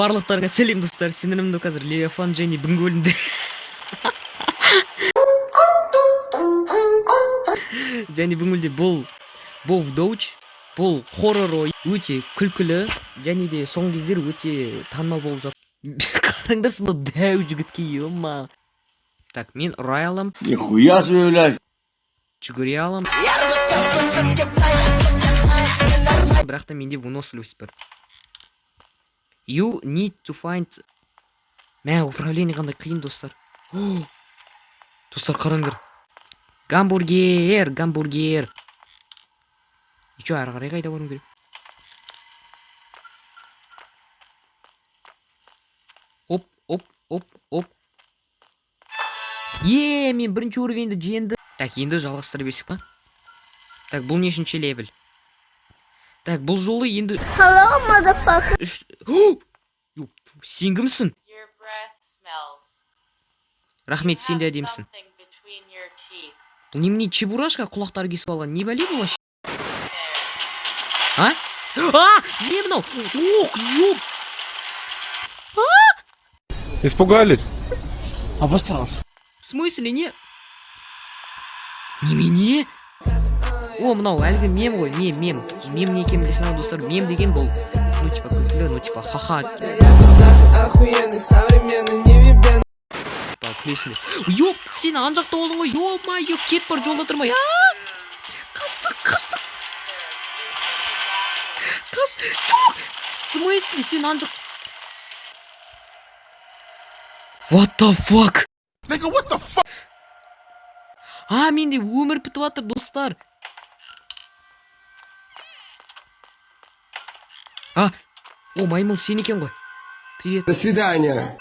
Барлықтарыңа сәлем достар, сендерімді қазір Левиафан және Бүңгөлінде. Және Бүңгөлде бұл Доуч, бұл хоррор ой өте күлкілі, және де соңғы кездері өте танымал болып жатыр. Қараңдар сонда дәу жігітке, ема. Так, мен ұрай алам. Нихуя себе, блядь. Жүгіре алам. Бірақ та менде выносливость бар. You need to find... Мә, управление қандай қиын, достар. Достар, қараңдар. Гамбургер. Ичо, ары қарай қайда барым керек? Оп. Мен бірінші уровеньді жеңді. Так, енді жалғастыра берсек па? Так, бұл нешінші левел? Так, бұл жолы енді... Hello, motherfucker. Сен кімсің? Рахмет, сен де әдемісің. Бұл немене чебурашка құлақтары кесіп алған? Не бәле бұл? А? Не мынау? Ох, ёп! Испугались? Обосрался. В смысле, не? Немене? О, мынау әлгі мем ғой, мем. Мем не екенін білесің, достар, мем деген бұл. Ну, типа, күлкілі, ну, типа, ха-ха. Күлесіңдер. Ёп, сен ан жақта болдың ғой, ёп-майо, кет бар жолда тұрмай. Қастық. Жоқ! В смысле, сен ан жақ... What the fuck? Nigga, what the fuck? Менде өмір бітіп жатыр, достар. О, маймыл сен екен ғой. Привет. До свидания.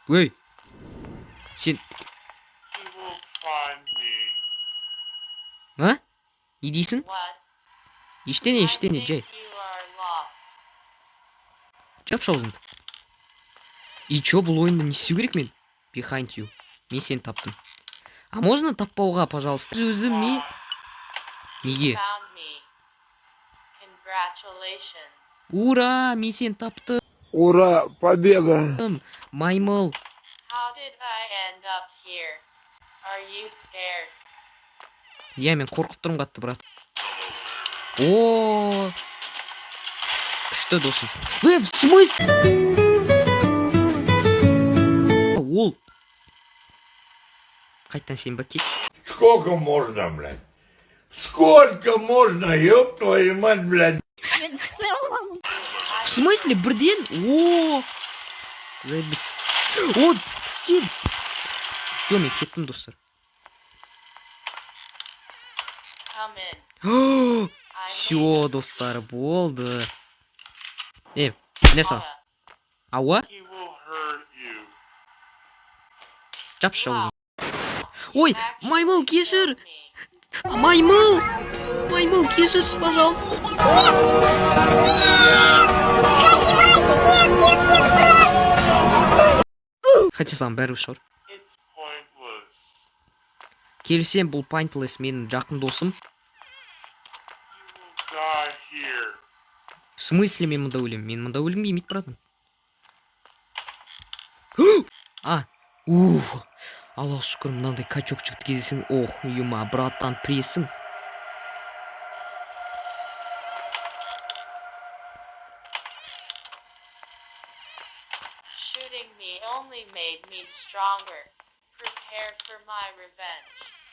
Ой. Сен... А? Не дейсің? Ештене, жай. Жап аузыңды. И чё, бұл ойында не істеу керек мен? Behind you. Мен сені таптым. А можно таппауға, пожалуйста? Өзім мен... Неге? Ура, мен сені таптым. Ура, победа. Маймыл. Мен қорқып тұрмын қатты, брат. О, күшті досым. В смысле? Ол. Қайттан сен ба кет. Сколько можно, блядь? Сколько можно, ёб твою мать, блядь? В смысле, бірден? О, заебіс. О, сен. Все, мен кеттім, достар. Все, достар, болды. Не сал? Ауа? Жапшы аузым. Ой, маймыл, кешір. Маймыл, кешірші, пожалуйста. Хотя сам бәрі шор. Келсем, бұл pointless, менің жақын досым. В смысле мен мұнда өлем? Мен мұнда өлім емейді, братан. Аллах шүкір, мынандай качок шықты кезесің. Ох, үйіма, братан, пресің.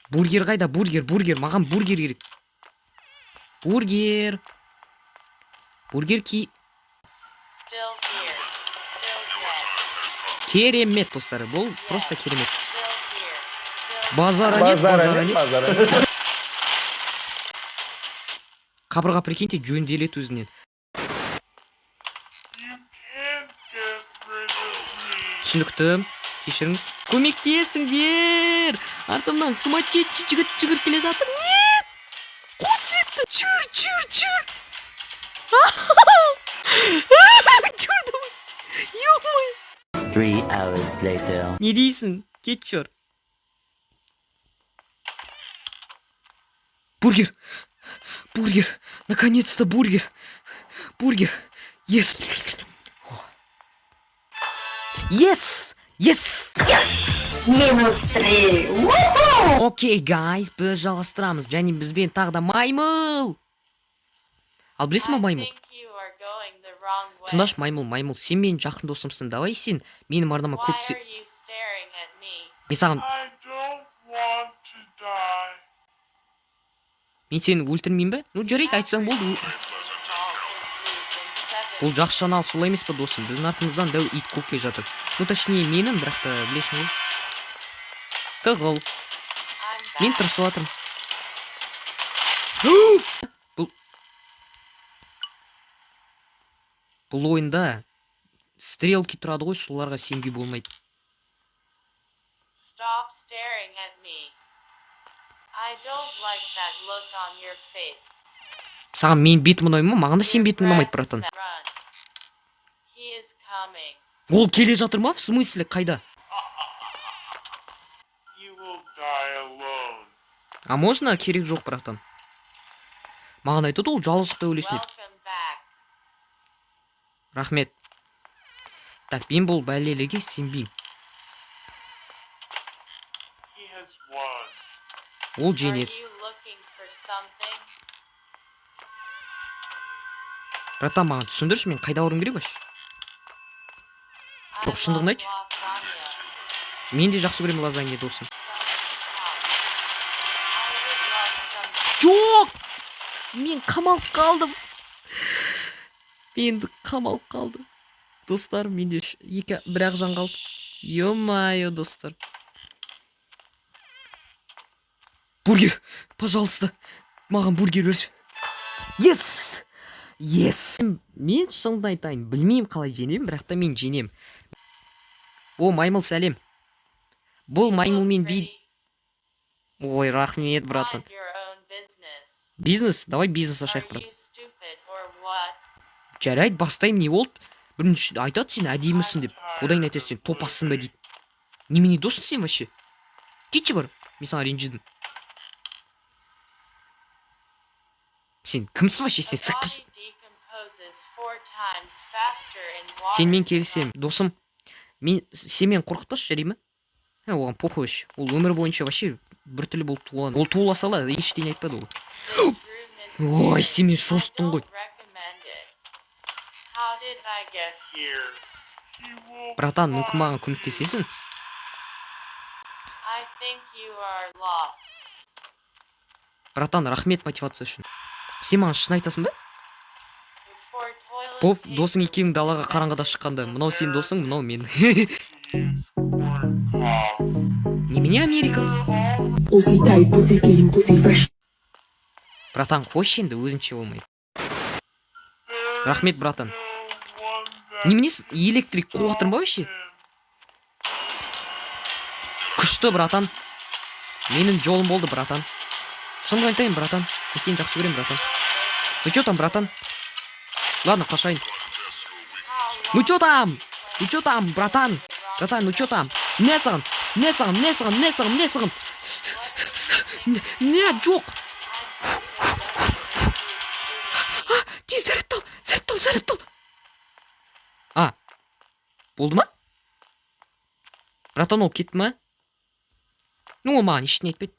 Бургер қайда? Бургер, маған бургер керек. Бургер ки... Керемет, достар, бұл просто керемет. Базара нет. Қабырға прикиньте, жөнделет өзінен. Түсінікті, кешіріңіз. Көмектесіңдер! Артымнан сумасшедший жігіт жүгіріп келе жатыр. Нет! Қосетті! Жүр! Жүрді ғой! Ё-май! 3 hours later. Не дейсің? Кет жүр. Бургер! Бургер. Наконец-то бургер. Бургер. Yes. Yes. Yes. Окей, гайс, біз жалғастырамыз. Және бізбен тағы да маймыл. Ал білесің ма маймыл? Тыңдашы маймыл, сен менің жақын досымсың. Давай сен менің арнама көп мен саған мен сені өлтірмеймін бе? Ну жарайды, айтсаң болды. Бұл жақсы жанал, солай емес па досым? Біздің артымыздан дәу ит қуып келе жатыр. Ну точнее менің, бірақ та білесің ғой. Тығыл. Мен тырысып жатырмын. Бұл ойында стрелки тұрады ғой, соларға сенбей болмайды. Stop staring at me. I don't like that look on your face. Саған мен бетім ұнай ма? Маған да сен бетің ұнамайды, братан. He is coming. Ол келе жатыр ма? В смысле, қайда? You will die alone. А можно? Керек жоқ, братан. Маған айтады ол жалғыздықта өлесің деп. Welcome back. Рахмет. Так, мен бұл бәлелеге сенбеймін. He has won. Ол Are жеңеді. you looking for something? Братан, маған түсіндірші, мен қайда баруым керек вообще? I Жоқ, шындығын love айтшы. lasagna. Мен де жақсы көремін лазанья, досым. I would love some. Жоқ! Мен қамалып қалдым. Менді қамалып қалды. Достар, менде бір-ақ жан қалды. Ё-майо, достар. Бургер, пожалуйста. Маған бургер берші. Yes! Yes! Мен шынымды айтайын, білмеймін қалай женем, бірақ та мен женем. О, маймыл, сәлем. Бұл маймылмен дейді. Ой, рахмет, братан. Mind your own business. Бизнес? Давай бизнес ашайық, Are брат. you stupid or what? Жарайды, бастаймын, не болды? Бірінші айтады сен әдемісің деп. Одан кейін айтады сен топассың ба дейді. Немене досың сен вообще? Кетші бар. Мен саған ренжідім. Сен кімсің вообще? Сен A сыққыз. body decomposes 4 times faster in water. Сенмен келісемін, досым. Сен мені қорқытпашы, жарай ма? Оған похуй вообще. Ол өмір бойынша вообще бір түрлі болып туған. Ол туыла сала ештеңе айтпады ол. This room is Ой, сен мені I шошыттың ғой. don't recommend it. How did I get Here. He will Братан, мүмкін маған көмектесесің? I think you are lost. Братан, рахмет мотивация үшін. Сен маған шын айтасың ба? Before toilet Пов, paper досың екеуің далаға қараңғыда шыққанда. Мынау сен досың, мынау мен. use corn cobs. Немене американец? Pussy tight, pussy clean, pussy fresh. Братан, қойшы енді, өзінше болмайды. There Рахмет, is братан. no one that Немене электрик қуып жатырмын ба вообще? Күшті, братан. Менің жолым болды, братан. Шынымды айтайын, братан. Мен сені жақсы көремін, братан. Ну чё там, братан? Ладно, қашайын. Ну чё там? Ну чё там, братан? Братан, ну чё там? Не саған? Не саған? Не саған? Не саған? Не саған? Не, жоқ. Тез зарядтал. А, болды ма? Братан, ол кетті ма? Ну, ол маған ештеңе айтпайды.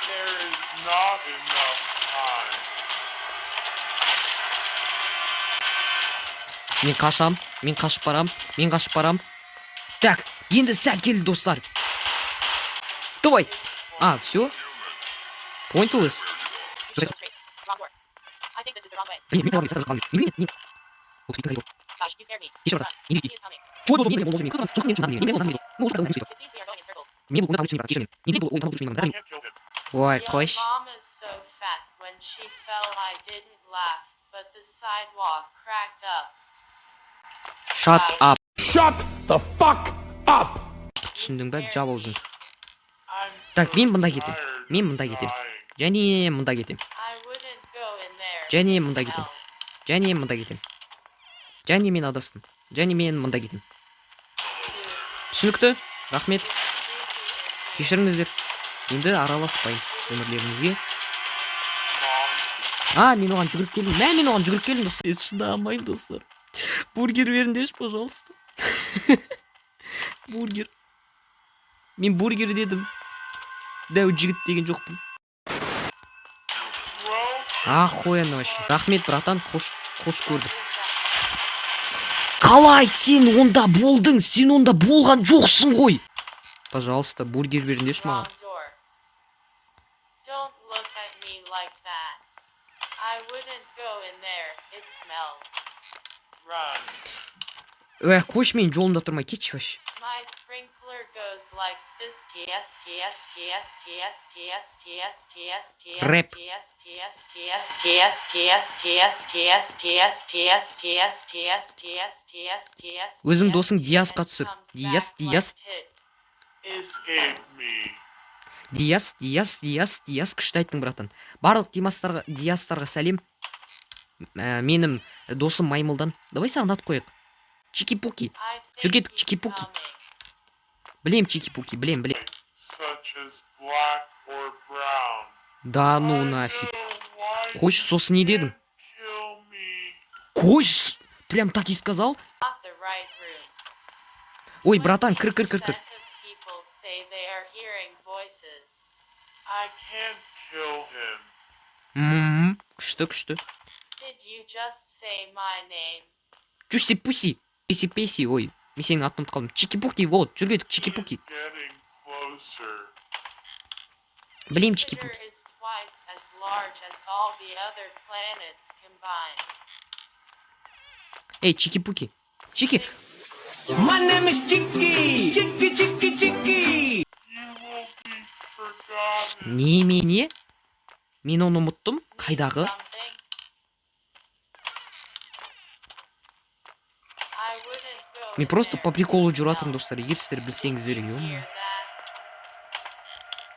there is not enough time. Мен қашып барам. Так, енді сәт келді, достар. Давай. А, все? Pointless. straight. Wrong door. I think this is the wrong way. Gosh, you scared me. Еще Run. раз. He is coming. It seems we are going in circles. I can't kill him. Ой, Your қойш. mom is so fat. When she fell, I didn't laugh, but the sidewalk cracked up. Shut up. Shut the fuck up! Түсіндің бә, жап аузың. I'm Так, so мен мұнда кетем. tired Мен of мұнда кетем. dying. Және мұнда кетем. I wouldn't go in there. Және It мұнда кетем. smells. Және мұнда кетем. Және мен адастым. Және мен мұнда кетем. Түсінікті? Рахмет. Кешіріңіздер. Енді араласпайын. өмірлеріңізге. Мен оған жүгіріп келдім. Мен оған жүгіріп келдім достар. Мен шыдамаймын достар. Бургер беріңдерші, пожалуйста. Бургер. Мен бургер дедім. Дәу жігіт деген жоқпын. Охуенно вообще. Рахмет, братан, қош көрдік. Қалай сен онда болдың? Сен онда болған жоқсың ғой. Пожалуйста, бургер беріңдерші маған. Wrong door. Don't look at me like that. I wouldn't go in there. It smells. Run. Қойшы, мен жолымда тұрмай кетші вообще. My sprinkler goes like this. TS, TS, TS, TS, TS, TS, TS, TS, Рэп. TS, TS, TS, TS, TS, TS, TS, TS, TS, TS, TS, TS, TS, TS. Өзің досың Диасқа түсір. Диас. Escape me. Диас, күшті айттың, братан. Барлық Диастарға сәлем. Менің досым Маймылдан. Давай саған ат қояйық. Чики-пуки. I think Жүргедік, he's чики-пуки. coming. Білем Чики-пуки, білем. Such as black or brown. Да ну нафиг. Why Қойшы, сосын не дедің? kill me? Қойшы, прям так и сказал. Not the right room. Ой, братан, кір. 20% of people say they are hearing voices. I can't kill him. Күшті. Did you just say my name? Чуси-пуси. Писи-писи, ой. Мен сенің атын ұмытып қалдым. Чики-пуки, вот, жүргедік Чики-пуки. He's getting closer. Білем Jupiter Чики-пуки. is twice as large as all the other planets combined. Эй, Чики-пуки. Чики. My name is Chicky. Chicky. You will be forgotten. Немене? Мен оны ұмыттым. Қайдағы? Something? I wouldn't go Мен in просто there. по приколу It жүратырмын, smells. достар. Егер сіздер білсеңіздер, Hear ё. that?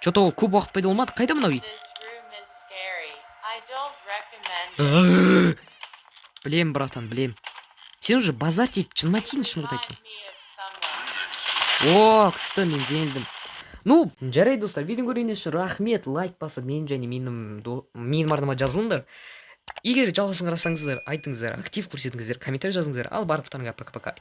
Че-то ол көп уақыт пайда болмады. Қайда мынау ит? This room is scary. I don't recommend it. Білем, братан, білем. Сен уже базарте, шын айтайын. Remind me of someone. О, күшті, мен жеңілдім. Ну, жарайды достар, видео көргеніңіз үшін рахмет, лайк басып, мен және менің арнама жазылыңдар. Егер жалғасын қарасаңыздар, айтыңыздар, актив көрсетіңіздер, комментарий жазыңыздар. Ал барлықтарыңа пока-пока.